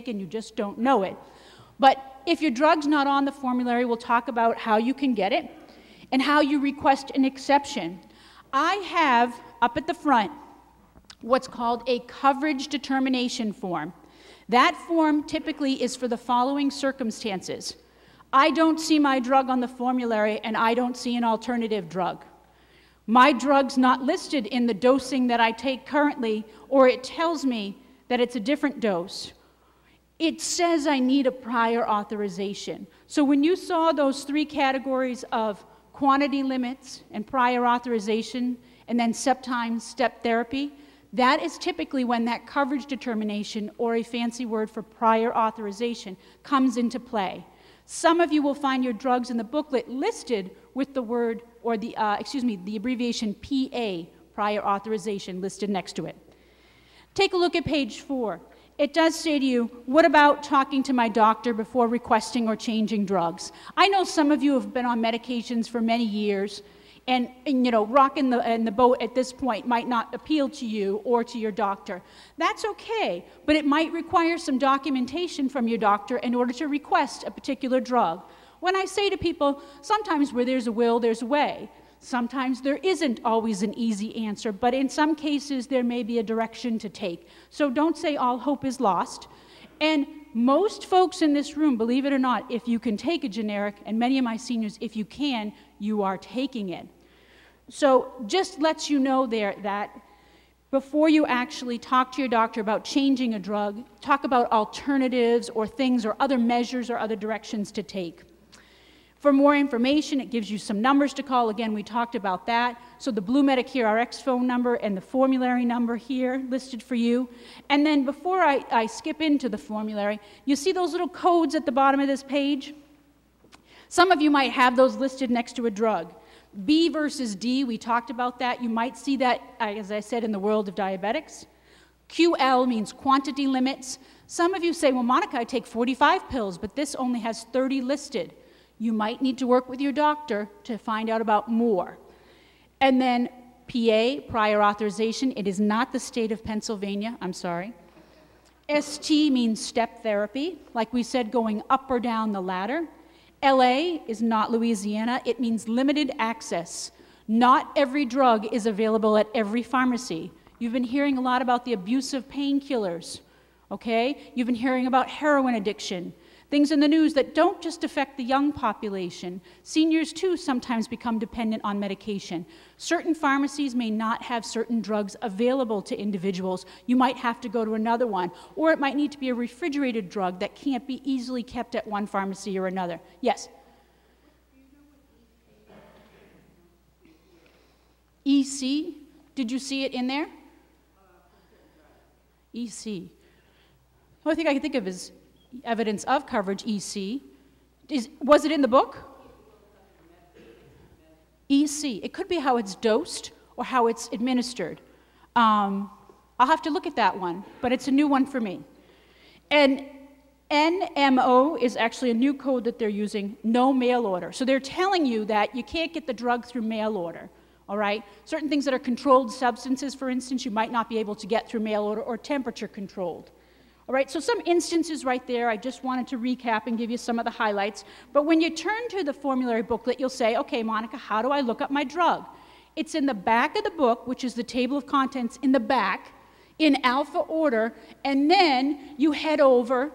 and you just don't know it. But if your drug's not on the formulary, we'll talk about how you can get it and how you request an exception. I have up at the front what's called a coverage determination form. That form typically is for the following circumstances. I don't see my drug on the formulary and I don't see an alternative drug. My drug's not listed in the dosing that I take currently, or it tells me that it's a different dose. It says I need a prior authorization. So when you saw those three categories of quantity limits and prior authorization, and then step therapy, that is typically when that coverage determination, or a fancy word for prior authorization, comes into play. Some of you will find your drugs in the booklet listed with the word, or the abbreviation PA, prior authorization, listed next to it. Take a look at page 4. It does say to you, what about talking to my doctor before requesting or changing drugs? I know some of you have been on medications for many years, and you know, rocking the boat at this point might not appeal to you or to your doctor. That's okay, but it might require some documentation from your doctor in order to request a particular drug. When I say to people, sometimes where there's a will, there's a way. Sometimes there isn't always an easy answer, but in some cases there may be a direction to take. So don't say all hope is lost. And most folks in this room, believe it or not, if you can take a generic, and many of my seniors, if you can, you are taking it. So just lets you know there that before you actually talk to your doctor about changing a drug, talk about alternatives or things or other measures or other directions to take. For more information, it gives you some numbers to call. Again, we talked about that. So the Blue Medicare RX phone number and the formulary number here listed for you. And then before I skip into the formulary, you see those little codes at the bottom of this page? Some of you might have those listed next to a drug. B versus D, we talked about that. You might see that, as I said, in the world of diabetics. QL means quantity limits. Some of you say, well, Monica, I take 45 pills, but this only has 30 listed. You might need to work with your doctor to find out about more. And then PA, prior authorization. It is not the state of Pennsylvania, I'm sorry. ST means step therapy, like we said, going up or down the ladder. LA is not Louisiana. It means limited access. Not every drug is available at every pharmacy. You've been hearing a lot about the abuse of painkillers, okay? You've been hearing about heroin addiction. Things in the news that don't just affect the young population. Seniors, too, sometimes become dependent on medication. Certain pharmacies may not have certain drugs available to individuals. You might have to go to another one. Or it might need to be a refrigerated drug that can't be easily kept at one pharmacy or another. Yes? EC? Did you see it in there? EC. The only thing I can think of is evidence of coverage, EC. Was it in the book? EC. It could be how it's dosed or how it's administered. I'll have to look at that one, but it's a new one for me. And NMO is actually a new code that they're using, no mail order. So they're telling you that you can't get the drug through mail order, all right? Certain things that are controlled substances, for instance, you might not be able to get through mail order, or temperature controlled. All right, so some instances right there. I just wanted to recap and give you some of the highlights. But when you turn to the formulary booklet, you'll say, okay, Monica, how do I look up my drug? It's in the back of the book, which is the table of contents in the back, in alpha order, and then you head over